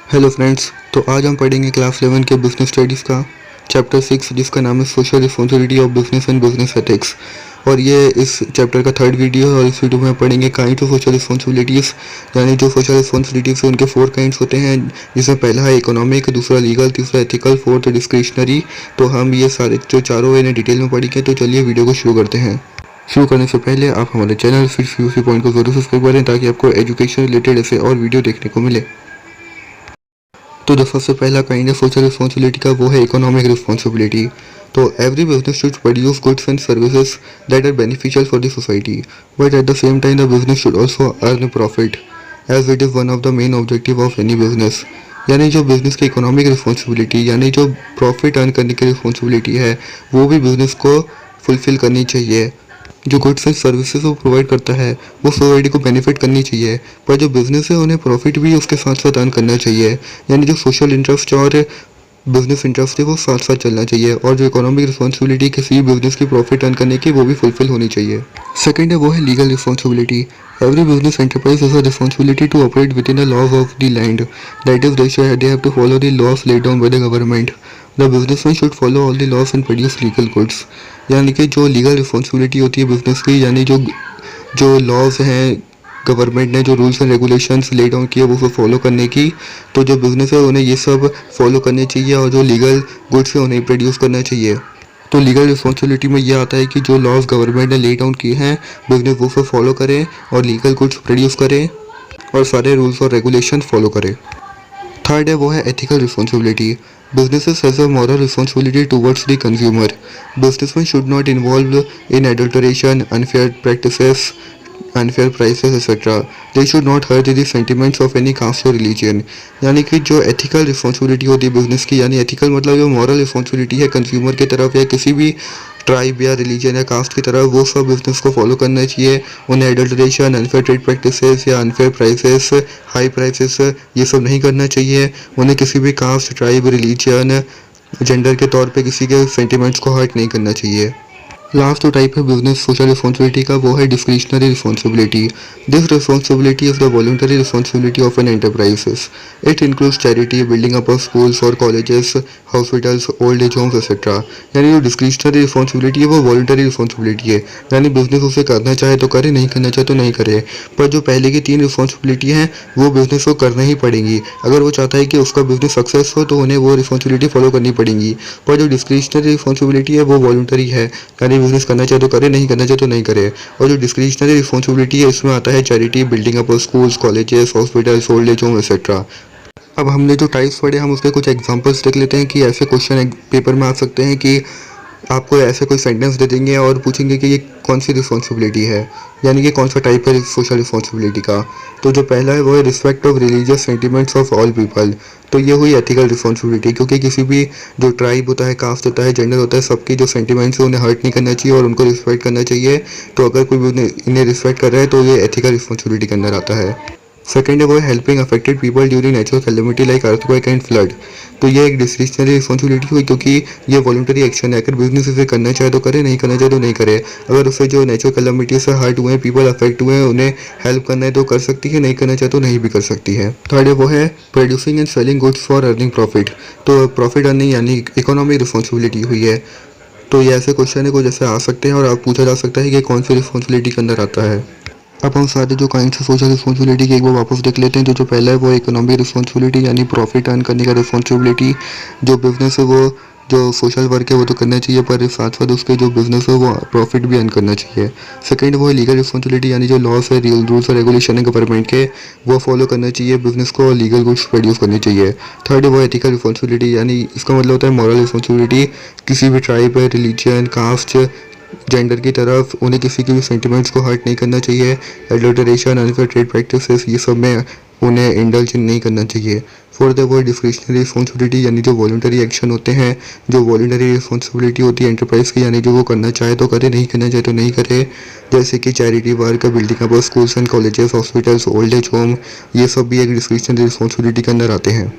Hello friends. तो आज हम पढ़ेंगे क्लास 11 के बिजनेस स्टडीज़ का चैप्टर 6 जिसका नाम है social responsibility of business and business ethics. और ये इस चैप्टर का थर्ड वीडियो है और इस वीडियो में पढ़ेंगे काइंड ऑफ सोशल रिस्पॉन्सिबिलिटीज़, यानी जो सोशल रिस्पॉन्सिबिलिटीज़ है उनके 4 काइंड्स होते हैं, जिसमें पहला है इकोनॉमिक, दूसरा लीगल, तीसरा एथिकल, फोर्थ डिस्क्रिशनरी। तो हम ये सारे जो चारों इन्हें डिटेल में पढ़ेंगे। तो चलिए वीडियो को शुरू करते हैं। शुरू करने से पहले आप हमारे चैनल फिर पॉइंट को जरूर सब्सक्राइब करें ताकि आपको एजुकेशन रिलेटेड ऐसे और वीडियो देखने को मिले। तो जो सबसे पहला काइंड है सोशल रिस्पॉन्सिबिलिटी का, वो है इकोनॉमिक रिस्पॉन्सिबिलिटी। तो every business should produce goods and services that are beneficial for the society, but at the same time the business should also earn profit as it is one of the main objective of any business. यानी जो business की economic responsibility यानी जो profit earn करने की responsibility है, वो भी बिजनेस को फुलफिल करनी चाहिए। जो गुड्स एंड सर्विसेज वो प्रोवाइड करता है वो सोसाइटी को बेनिफिट करनी चाहिए, पर जो बिजनेस है उन्हें प्रॉफिट भी उसके साथ साथ अर्न करना चाहिए। यानी जो सोशल इंटरेस्ट और बिजनेस इंटरेस्ट है वो साथ साथ चलना चाहिए, और जो इकोनॉमिक रिस्पॉन्सिबिलिटी किसी भी बिजनेस की प्रॉफिट अर्न करने की वो भी फुलफिल होनी चाहिए। सेकंड है वो है legal responsibility. Every business enterprise has a responsibility to operate within the laws of the land, that is they have to follow the laws laid down by the government. The businessman should follow all the laws and produce legal goods. यानी कि जो legal responsibility होती है business की, यानी जो जो laws हैं, गवर्नमेंट ने जो rules and regulations lay down किए वो सब फॉलो करने की, तो जो बिजनेस है उन्हें ये सब फॉलो करने चाहिए, और जो लीगल गुड्स है उन्हें प्रोड्यूस करना चाहिए। तो लीगल रिस्पॉन्सिबिलिटी में ये आता है कि जो लॉज गवर्नमेंट ने ले डाउन किए हैं बिजनेस वो सब फॉलो करे और लीगल गुड्स प्रोड्यूस करे और सारे रूल्स और रेगुलेशन फॉलो करे। थर्ड है वो है ethical responsibility. Businesses has a moral responsibility towards the consumer. Businessmen should not involve in adulteration, unfair practices, unfair prices, etc. They should not hurt the sentiments of any caste or religion. यानी कि जो ethical responsibility होती है business की, यानी ethical मतलब जो moral responsibility है कंज्यूमर की तरफ या किसी भी ट्राइब या रिलीजन या कास्ट की तरफ, वो सब बिजनेस को फॉलो करना चाहिए। उन्हें एडल्ट्रेशन, अनफेयर ट्रेड प्रैक्टिसेस या अनफेयर प्राइसेस, हाई प्राइसेस ये सब नहीं करना चाहिए। उन्हें किसी भी कास्ट, ट्राइब, रिलीजन, जेंडर के तौर पे किसी के सेंटिमेंट्स को हर्ट नहीं करना चाहिए। लास्ट जो टाइप है बिजनेस सोशल रिस्पॉन्सिबिलिटी का, वो है discretionary responsibility. This responsibility is the voluntary responsibility of an enterprises. It includes charity, building up of schools और colleges, hospitals, old age homes etcetera. यानी जो डिस्क्रिशनरी रिस्पॉन्सिबिलिटी है वो वॉलंटरी रिस्पॉन्सिबिलिटी है, यानी बिजनेस उसे करना चाहे तो करे, नहीं करना चाहे तो नहीं करे। पर जो पहले की 3 रिस्पॉन्सिबिलिटी हैं वो बिजनेस को करना ही पड़ेंगी। अगर वो चाहता है कि उसका बिजनेस सक्सेस हो तो उन्हें वो रिस्पॉन्सिबिलिटी फॉलो करनी पड़ेंगी। पर जो डिस्क्रिशनरी रिस्पॉन्सिबिलिटी है वो वॉलंटरी है, यानी बिजनेस करना चाहे तो करे, नहीं करना चाहे तो नहीं करे। और जो डिस्क्रिशनरी रिस्पॉन्सिबिलिटी है इसमें आता है charity, building up schools, colleges, hospitals, old age home etcetera. अब हमने जो टाइप्स पढ़े हम उसके कुछ एग्जांपल्स देख लेते हैं कि ऐसे क्वेश्चन पेपर में आ सकते हैं कि आपको ऐसे कोई सेंटेंस दे देंगे और पूछेंगे कि ये कौन सी रिस्पॉन्सिबिलिटी है, यानी कि कौन सा टाइप है सोशल रिस्पॉन्सिबिलिटी का। तो जो पहला है वो है respect of religious sentiments of all people. तो ये हुई एथिकल रिस्पॉन्सिबिलिटी, क्योंकि किसी भी जो ट्राइब होता है, कास्ट होता है, जेंडर होता है, सबकी जो सेंटिमेंट्स है उन्हें हर्ट नहीं करना चाहिए और उनको रिस्पेक्ट करना चाहिए। तो अगर कोई भी इन्हें रिस्पेक्ट कर रहा है तो ये एथिकल रिस्पॉन्सिबिलिटी के अंदर आता है। सेकेंड है वो helping affected people during natural calamity like earthquake and flood. तो ये एक डिस्क्रिशनरी रिस्पॉन्सिबिलिटी हुई, क्योंकि ये वॉलंटरी एक्शन है। अगर बिजनेस इसे करना चाहे तो करे, नहीं करना चाहे तो नहीं करे। अगर उसे जो नेचुरल कैलेमिटी से हर्ट हुए हैं, पीपल अफेक्ट हुए हैं, उन्हें हेल्प करना है तो कर सकती है, नहीं करना चाहे तो नहीं भी कर सकती है। थर्ड है वो है producing and selling goods for earning profit. तो प्रॉफिट अर्निंग यानी इकोनॉमिक रिस्पॉन्सिबिलिटी हुई है। तो ये ऐसे क्वेश्चन है कुछ जैसे आ सकते हैं और आप पूछा जा सकता है कि कौन सी रिस्पॉन्सिबिलिटी के अंदर आता है। अब हम सारे जो काइंड्स ऑफ सोशल रिस्पॉन्सिबिलिटी के एक बार वापस देख लेते हैं। तो जो पहला है वो इकोनॉमिक रिस्पॉन्सिबिलिटी, यानी प्रॉफिट अर्न करने का रिस्पॉन्सिबिलिटी। जो बिजनेस है वो जो सोशल वर्क है वो तो करना चाहिए, पर साथ साथ उसके जो बिजनेस है वो प्रॉफिट भी अर्न करना चाहिए। सेकंड वो है लीगल रिस्पॉन्सिबिलिटी, यानी जो लॉस है, रूल्स और रेगुलेशन है गवर्नमेंट के, वो फॉलो करना चाहिए बिजनेस को और लीगल गुड्स प्रोड्यूस करनी चाहिए। थर्ड वो एथिकल रिस्पॉन्सिबिलिटी, यानी इसका मतलब होता है मॉरल रिस्पॉन्सिबिलिटी। किसी भी ट्राइब, रिलीजन, कास्ट, जेंडर की तरफ उन्हें किसी की भी सेंटिमेंट्स को हर्ट नहीं करना चाहिए। एडल्टरेशन, अनफेयर ट्रेड प्रैक्टिसेस ये सब में उन्हें इंडल्ज नहीं करना चाहिए। फोर्थ है वो डिस्क्रिशनरी रिस्पॉन्सिबिलिटी, यानी जो वॉलंटरी एक्शन होते हैं, जो वॉलंटरी रिस्पॉन्सिबिलिटी होती है एंटरप्राइज की, यानी जो वो करना चाहे तो करे, नहीं करना चाहे तो नहीं करे। जैसे कि charity work, building up schools and colleges, hospitals, old age home, ये सब भी एक डिस्क्रिशनरी रिस्पॉन्सिबिलिटी के अंदर आते हैं।